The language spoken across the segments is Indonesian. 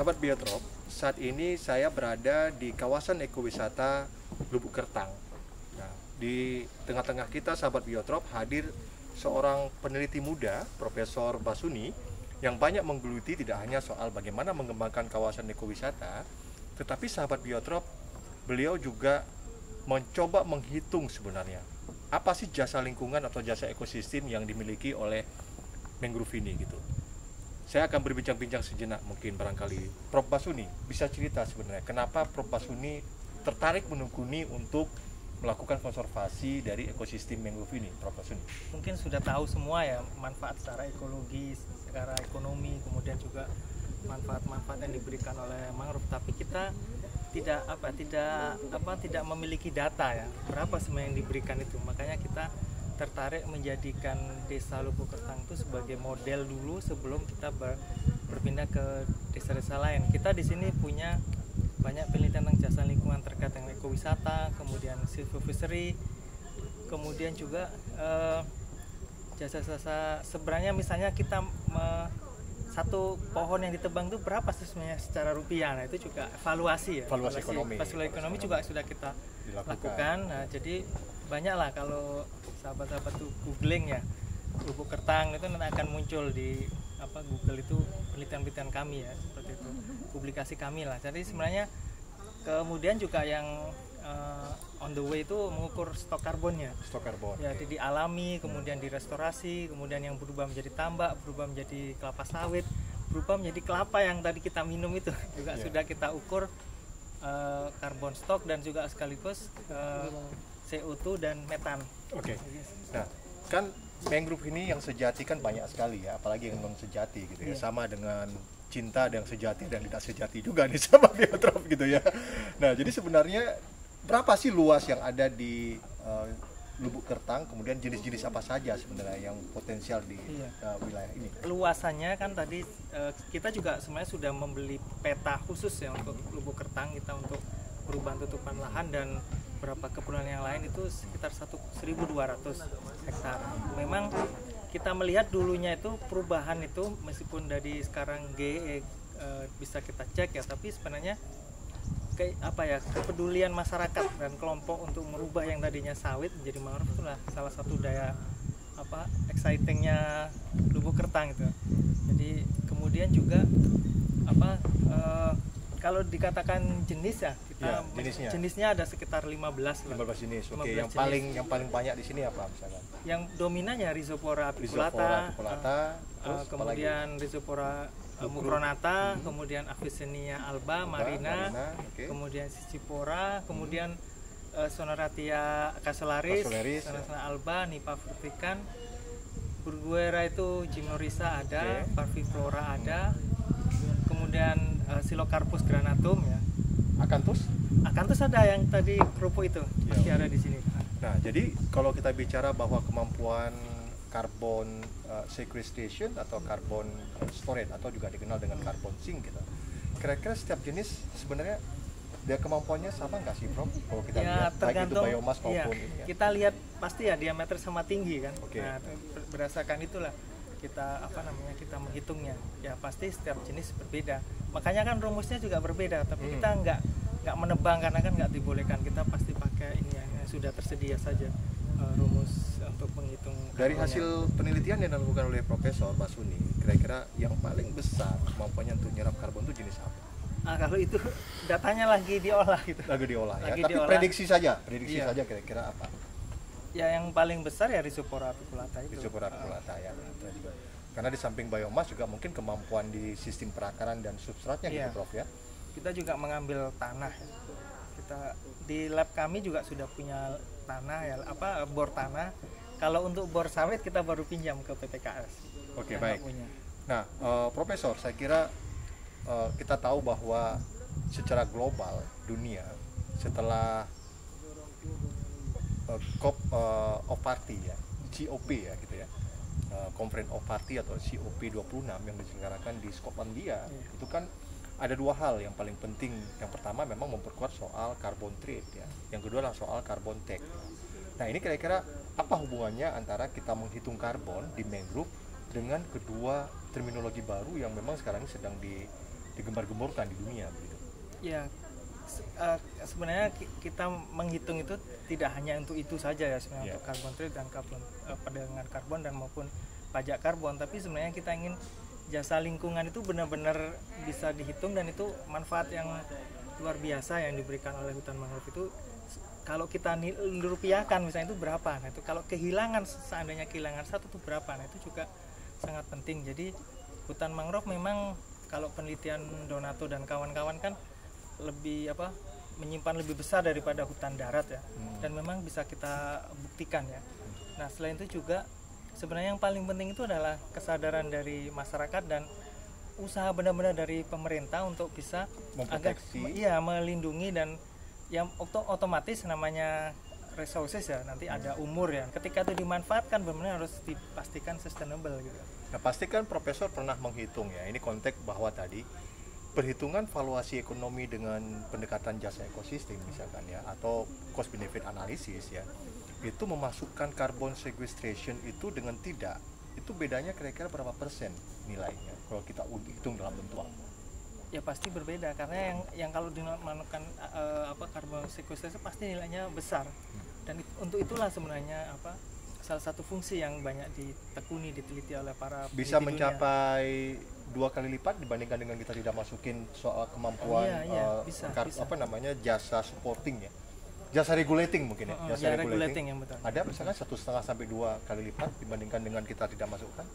Sahabat Biotrop, saat ini saya berada di kawasan ekowisata Lubuk Kertang. Nah, di tengah-tengah kita, sahabat Biotrop, hadir seorang peneliti muda, Profesor Basuni, yang banyak menggeluti tidak hanya soal bagaimana mengembangkan kawasan ekowisata, tetapi sahabat Biotrop, beliau juga mencoba menghitung sebenarnya apa sih jasa lingkungan atau jasa ekosistem yang dimiliki oleh mangrove ini gitu. Saya akan berbincang-bincang sejenak, mungkin barangkali Prof. Basuni bisa cerita sebenarnya kenapa Prof. Basuni tertarik menekuni untuk melakukan konservasi dari ekosistem mangrove ini, Prof. Basuni. Mungkin sudah tahu semua ya manfaat secara ekologis, secara ekonomi, kemudian juga manfaat-manfaat yang diberikan oleh mangrove. Tapi kita tidak memiliki data ya berapa sebenarnya yang diberikan itu. Makanya kita tertarik menjadikan desa Lubuk Kertang itu sebagai model dulu sebelum kita berpindah ke desa-desa lain. Kita di sini punya banyak penelitian tentang jasa lingkungan terkait dengan ekowisata, kemudian silvofishery, kemudian juga jasa-jasa sebenarnya misalnya kita satu pohon yang ditebang itu berapa sih sebenarnya secara rupiah. Nah itu juga evaluasi ekonomi juga sudah kita lakukan. Nah jadi banyaklah kalau sahabat-sahabat tuh googling ya Lubuk Kertang itu nanti akan muncul di Google itu penelitian-penelitian kami ya, seperti itu publikasi kami lah. Jadi sebenarnya kemudian juga yang on the way itu mengukur stok karbonnya. Ya, jadi dialami, kemudian direstorasi, kemudian yang berubah menjadi tambak, berubah menjadi kelapa sawit, berubah menjadi kelapa yang tadi kita minum itu juga sudah kita ukur karbon stok dan juga sekaligus CO2 dan metan. Oke. Nah, kan mangrove ini yang sejati kan banyak sekali ya, apalagi yang non sejati gitu ya. Sama dengan cinta ada yang sejati dan tidak sejati juga nih sama Biotrop gitu ya. Nah, jadi sebenarnya berapa sih luas yang ada di Lubuk Kertang, kemudian jenis-jenis apa saja sebenarnya yang potensial di wilayah ini? Luasannya kan tadi kita juga sebenarnya sudah membeli peta khusus ya untuk Lubuk Kertang, kita untuk perubahan tutupan lahan dan beberapa kebunan yang lain itu sekitar 1.200 hektar. Memang kita melihat dulunya itu perubahan itu meskipun dari sekarang bisa kita cek ya, tapi sebenarnya kepedulian masyarakat dan kelompok untuk merubah yang tadinya sawit menjadi mangrove itulah salah satu daya excitingnya Lubuk Kertang itu. Jadi kemudian juga kalau dikatakan jenis ya kita jenisnya ada sekitar 15 jenis. Oke, yang paling banyak di sini apa misalkan? Yang dominannya Rhizopora apiculata, kemudian Rhizopora mucronata, kemudian Avicennia alba marina, kemudian Sicipora, kemudian Soneratia cacellaris, Soneratia alba, Nipah frutican, Burguera itu Gymnorrhiza ada, Parviflora ada, kemudian Silocarpus granatum ya. Akanthus ada yang tadi kerupuk itu masih ada di sini. Nah, jadi kalau kita bicara bahwa kemampuan carbon sequestration atau carbon storage atau juga dikenal dengan carbon sink gitu, kira-kira setiap jenis sebenarnya dia kemampuannya sama nggak sih, Prof? Kalau kita lihat baik itu biomas maupun ini ya. Kita lihat pasti ya diameter sama tinggi kan. Nah, berdasarkan itulah kita menghitungnya. Ya pasti setiap jenis berbeda. Makanya kan rumusnya juga berbeda, tapi kita nggak menebang karena kan nggak dibolehkan. Kita pasti pakai ini yang sudah tersedia saja rumus untuk menghitung. Dari hasil penelitian yang dilakukan oleh Profesor Basuni, kira-kira yang paling besar kemampuannya untuk nyerap karbon itu jenis apa? Nah, kalau itu datanya lagi diolah gitu. Lagi diolah. Tapi prediksi saja kira-kira apa? Ya yang paling besar ya Rhizopora apiculata itu. Rhizopora apiculata ya. Karena di samping biomas juga mungkin kemampuan di sistem perakaran dan substratnya gitu, Prof ya. Kita juga mengambil tanah. Kita di lab kami juga sudah punya tanah ya, bor tanah. Kalau untuk bor sawit kita baru pinjam ke PTKS. Oke, baik. Nah, Profesor, saya kira kita tahu bahwa secara global dunia setelah COP of Party ya, COP ya gitu ya, Conference of Party atau COP 26 yang diselenggarakan di Skotlandia, itu kan ada dua hal yang paling penting. Yang pertama memang memperkuat soal carbon trade ya, yang kedua adalah soal carbon tax. Nah, ini kira-kira apa hubungannya antara kita menghitung karbon di mangrove dengan kedua terminologi baru yang memang sekarang ini sedang digembar-gemborkan di dunia begitu. Ya, sebenarnya kita menghitung itu tidak hanya untuk itu saja ya sebenarnya, untuk carbon trade dan perdagangan karbon dan maupun pajak karbon, tapi sebenarnya kita ingin jasa lingkungan itu benar-benar bisa dihitung, dan itu manfaat yang luar biasa yang diberikan oleh hutan mangrove itu kalau kita rupiahkan misalnya itu berapa. Nah itu kalau seandainya kehilangan satu itu berapa, nah itu juga sangat penting. Jadi hutan mangrove memang kalau penelitian Donato dan kawan-kawan kan lebih menyimpan lebih besar daripada hutan darat ya, dan memang bisa kita buktikan ya. Nah selain itu juga sebenarnya yang paling penting itu adalah kesadaran dari masyarakat dan usaha benar-benar dari pemerintah untuk bisa melindungi, dan yang otomatis namanya resources ya, nanti ada umur ya, ketika itu dimanfaatkan benar-benar harus dipastikan sustainable gitu. Nah pastikan Profesor pernah menghitung ya, ini konteks bahwa tadi perhitungan valuasi ekonomi dengan pendekatan jasa ekosistem misalkan ya, atau cost benefit analysis ya, itu memasukkan carbon sequestration itu dengan tidak, itu bedanya kira-kira berapa persen nilainya kalau kita hitung dalam bentuk apa? Ya pasti berbeda, karena yang kalau dimanukan carbon sequestration pasti nilainya besar, dan untuk itulah sebenarnya salah satu fungsi yang banyak diteliti oleh para bisa mencapai 2 kali lipat dibandingkan dengan kita tidak masukin soal kemampuan bisa. Jasa supporting ya, jasa regulating mungkin ya, jasa regulating yang betul. Ada misalnya 1,5 sampai 2 kali lipat dibandingkan dengan kita tidak masukkan.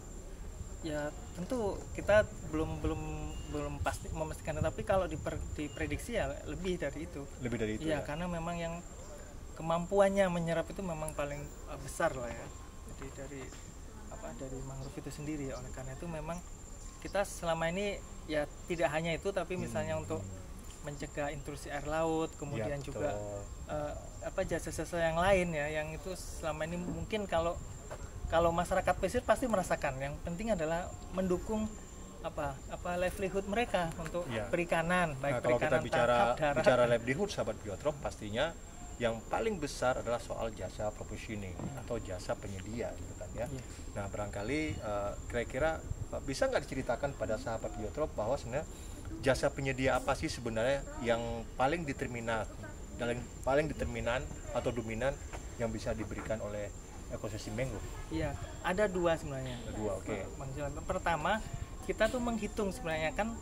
Ya tentu kita belum pasti memastikan, tapi kalau diprediksi ya lebih dari itu ya, karena memang yang kemampuannya menyerap itu memang paling besar lah ya, jadi dari mangrove itu sendiri. Oleh karena itu memang kita selama ini ya tidak hanya itu, tapi misalnya untuk mencegah intrusi air laut, kemudian juga jasa-jasa yang lain ya, yang itu selama ini mungkin kalau masyarakat pesisir pasti merasakan. Yang penting adalah mendukung livelihood mereka untuk perikanan, baik kalau perikanan kita bicara livelihood sahabat Biotrop, pastinya yang paling besar adalah soal jasa provisioning atau jasa penyedia gitu kan ya. Nah barangkali kira-kira bisa nggak diceritakan pada sahabat Biotrop bahwa sebenarnya jasa penyedia apa sih sebenarnya yang paling determinan atau dominan yang bisa diberikan oleh ekosistem mangrove? Iya, ada 2 sebenarnya. Ada 2, oke. Pertama, kita tuh menghitung sebenarnya kan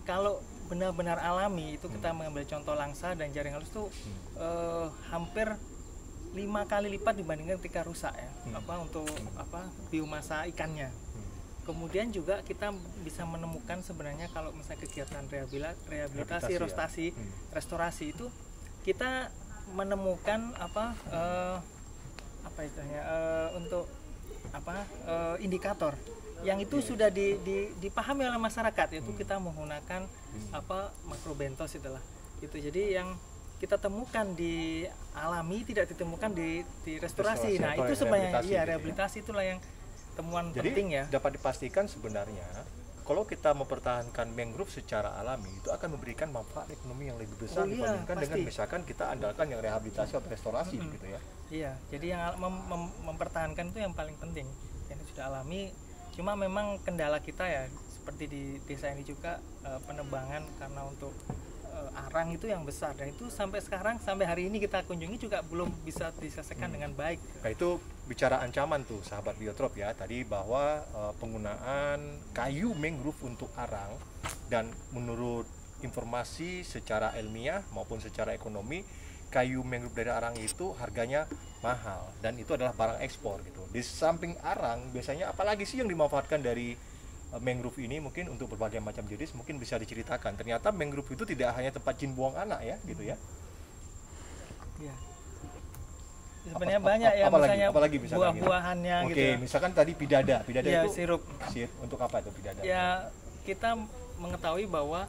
kalau benar-benar alami itu kita mengambil contoh langsa dan jaring halus tuh hampir 5 kali lipat dibandingkan ketika rusak ya, untuk biomasa ikannya. Kemudian juga kita bisa menemukan sebenarnya kalau misalnya kegiatan rehabilitasi, restorasi itu kita menemukan indikator yang itu sudah dipahami oleh masyarakat, yaitu kita menggunakan makrobentos itulah itu. Jadi yang kita temukan di alami tidak ditemukan di restorasi. Nah itu sebenarnya rehabilitasi itulah yang temuan penting ya. Jadi dapat dipastikan sebenarnya kalau kita mempertahankan mangrove secara alami itu akan memberikan manfaat ekonomi yang lebih besar dibandingkan dengan misalkan kita andalkan yang rehabilitasi atau restorasi gitu ya. Iya, jadi yang mempertahankan itu yang paling penting. Yang sudah alami, cuma memang kendala kita ya seperti di desa ini juga penebangan karena untuk arang itu yang besar, dan itu sampai hari ini kita kunjungi juga belum bisa diselesaikan dengan baik. Nah itu bicara ancaman tuh sahabat Biotrop ya, tadi bahwa penggunaan kayu mangrove untuk arang, dan menurut informasi secara ilmiah maupun secara ekonomi, kayu mangrove dari arang itu harganya mahal dan itu adalah barang ekspor gitu. Di samping arang biasanya apalagi sih yang dimanfaatkan dari mangrove ini, mungkin untuk berbagai macam jenis, mungkin bisa diceritakan. Ternyata mangrove itu tidak hanya tempat jin buang anak ya gitu ya. Iya. Sebenarnya banyak ya, apalagi buah-buahannya gitu. Oke, misalkan tadi pidada ya, itu sirup. Untuk apa itu pidada? Ya, kita mengetahui bahwa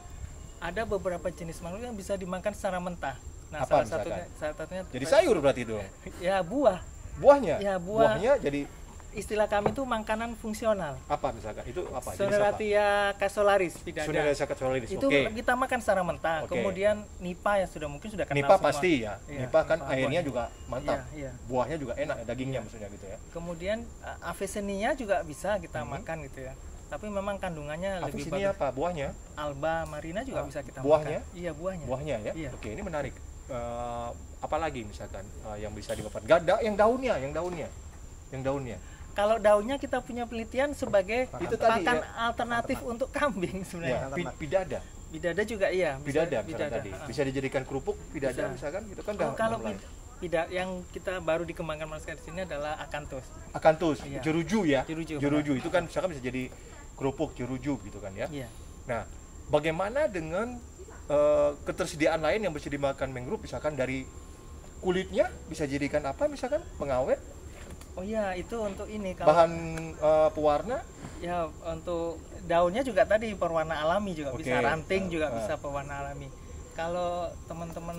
ada beberapa jenis mangrove yang bisa dimakan secara mentah. Nah, salah satunya jadi sayur berarti itu. Ya, Buahnya. Ya, buahnya jadi istilah kami itu makanan fungsional. Apa misalkan? Itu apa? Soneratia cassularis pidada. Soneratia cassularis. Itu kita makan secara mentah. Kemudian nipa ya mungkin sudah kenal nipa semua. Pasti ya. Nipa kan airnya juga mantap. Iya. Buahnya juga enak, dagingnya maksudnya gitu ya. Kemudian Avicennia juga bisa kita makan gitu ya. tapi memang kandungannya Apis lebih ini bagus. apa? Buahnya? Alba marina juga bisa kita buahnya? makan. Iya, buahnya. Buahnya ya? Iya. Oke, ini menarik. Apalagi misalkan yang bisa dimanfaatkan? Gak, yang daunnya. Kalau daunnya kita punya penelitian sebagai itu tadi, pakan alternatif untuk kambing sebenarnya. Ya, pidada. Bidada juga iya. Bidada tadi. Bisa dijadikan kerupuk pidada Bisa. misalkan, itu kan kalau yang kita baru dikembangkan masker di sini adalah akanthus. Akanthus, Iya. jeruju ya. Jeruju. Itu kan misalkan bisa jadi kerupuk jeruju gitu kan ya. Iya. Nah, bagaimana dengan ketersediaan lain yang bisa dimakan mangrove, misalkan dari kulitnya bisa jadikan apa, misalkan pengawet? Oh iya, itu untuk ini Bahan pewarna? Ya, untuk daunnya juga tadi pewarna alami juga Oke. bisa, ranting juga bisa pewarna alami. Kalau teman-teman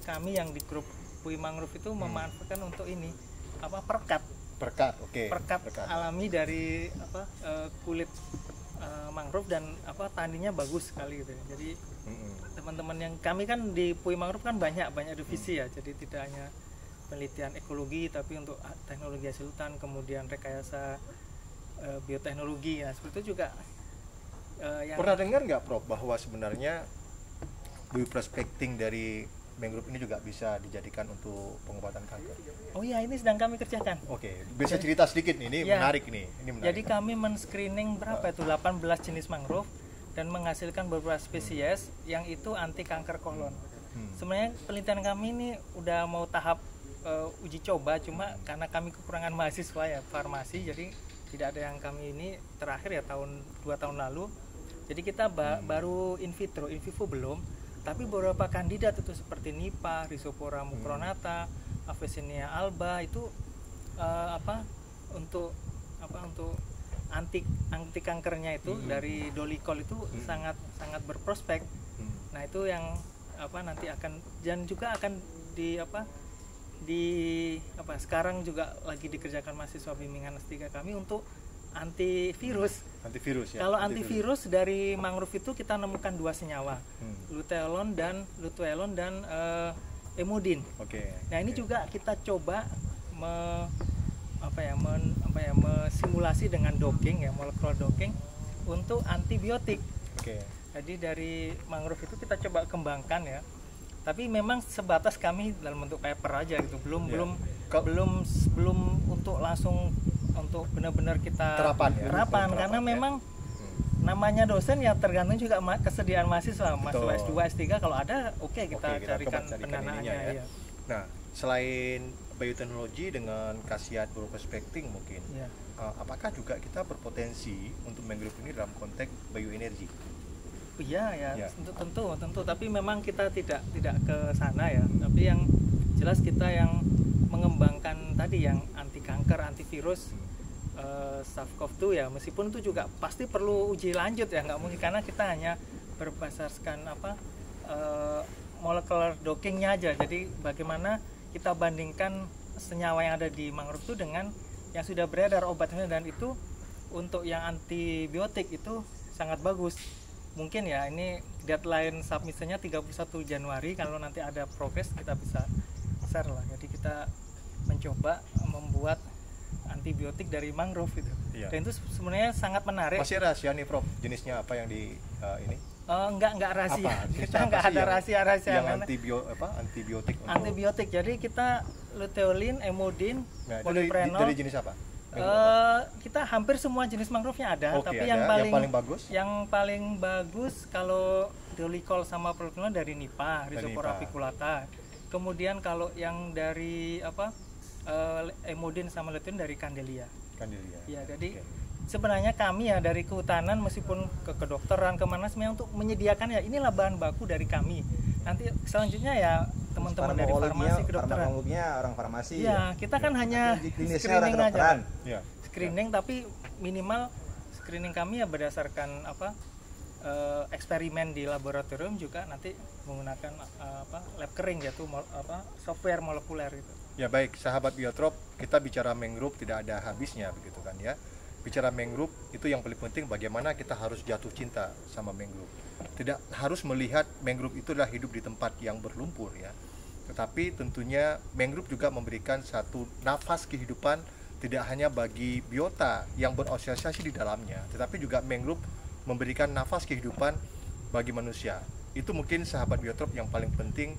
kami yang di grup Pui Mangrove itu memanfaatkan untuk ini perekat. Oke. Perekat alami dari kulit mangrove, dan taninya bagus sekali gitu. Jadi teman-teman yang kami kan di Pui Mangrove kan banyak divisi ya. Jadi tidak hanya penelitian ekologi, tapi untuk teknologi hasil hutan, kemudian rekayasa bioteknologi. Nah, seperti itu juga yang pernah dengar nggak, Prof, bahwa sebenarnya bioprospecting dari mangrove ini juga bisa dijadikan untuk pengobatan kanker? Oh iya, ini sedang kami kerjakan. Oke, bisa cerita sedikit nih, ini Ya. menarik nih. Ini menarik. Jadi kami men-screening 18 jenis mangrove dan menghasilkan beberapa spesies yang itu anti kanker kolon. Sebenarnya penelitian kami ini udah mau tahap uji coba, cuma karena kami kekurangan mahasiswa ya farmasi, jadi tidak ada yang kami ini terakhir ya 2 tahun lalu. Jadi kita baru in vitro, in vivo belum, tapi beberapa kandidat itu seperti Nipah, Rhizopora mucronata, Avicennia alba itu untuk anti kankernya itu dari dolikol itu sangat berprospek. Nah, itu yang nanti akan, dan juga akan sekarang juga lagi dikerjakan mahasiswa bimbingan S3 kami untuk antivirus ya. Kalau antivirus dari mangrove itu kita nemukan 2 senyawa, luteolon dan emodin. Nah, ini juga kita coba simulasi dengan docking ya, molekular docking untuk antibiotik. Jadi dari mangrove itu kita coba kembangkan ya. Tapi memang sebatas kami dalam bentuk paper aja gitu. Belum untuk langsung untuk benar-benar kita terapan karena memang namanya dosen ya tergantung juga kesediaan mahasiswa. Mahasiswa S2, S3 kalau ada kita carikan pendanaannya ya. Nah, selain bioteknologi dengan khasiat bioprospecting mungkin, apakah juga kita berpotensi untuk mangrove ini dalam konteks bioenergi? Iya ya, tentu. Tapi memang kita tidak ke sana ya. Tapi yang jelas kita yang mengembangkan tadi yang anti kanker, antivirus, SARS-CoV-2 ya. Meskipun itu juga pasti perlu uji lanjut ya, nggak mungkin karena kita hanya berbasarkan molecular dockingnya aja. Jadi bagaimana kita bandingkan senyawa yang ada di mangrove itu dengan yang sudah beredar obatnya, dan itu untuk yang antibiotik itu sangat bagus. Mungkin ya ini deadline submissionnya 31 Januari, kalau nanti ada progres kita bisa share lah. Jadi kita mencoba membuat antibiotik dari mangrove itu. Dan itu sebenarnya sangat menarik. Masih rahasia nih, Prof, jenisnya apa yang di ini? Enggak rahasia. Kita enggak ada rahasia-rahasia yang antibiotik. Antibiotik. Jadi kita luteolin, emodin, poliprenol. Dari jenis apa? Kita hampir semua jenis mangrove-nya ada, tapi yang paling bagus kalau dolikol sama poliprenol dari Nipah, Rhizopora apiculata. Kemudian kalau yang dari emodin sama luteolin dari Candelia. Ya, jadi sebenarnya kami ya dari kehutanan meskipun ke kedokteran kemana sebenarnya untuk menyediakan ya inilah bahan baku dari kami. Nanti selanjutnya ya teman-teman dari farmasi kedokteran. Orang farmasi. Ya, kita kan hanya screening aja. Screening, tapi minimal screening kami ya berdasarkan eksperimen di laboratorium, juga nanti menggunakan lab kering yaitu software molekuler gitu. Ya baik, sahabat Biotrop, kita bicara mangrove tidak ada habisnya begitu kan ya. Bicara mangrove itu yang paling penting bagaimana kita harus jatuh cinta sama mangrove. Tidak harus melihat mangrove itu adalah hidup di tempat yang berlumpur ya. Tetapi tentunya mangrove juga memberikan satu nafas kehidupan tidak hanya bagi biota yang berasosiasi di dalamnya, tetapi juga mangrove memberikan nafas kehidupan bagi manusia. Itu mungkin sahabat biotrop yang paling penting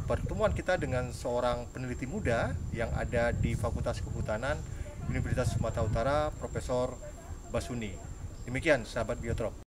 pertemuan kita dengan seorang peneliti muda yang ada di Fakultas Kehutanan Universitas Sumatera Utara, Profesor Basuni. Demikian sahabat biotrop.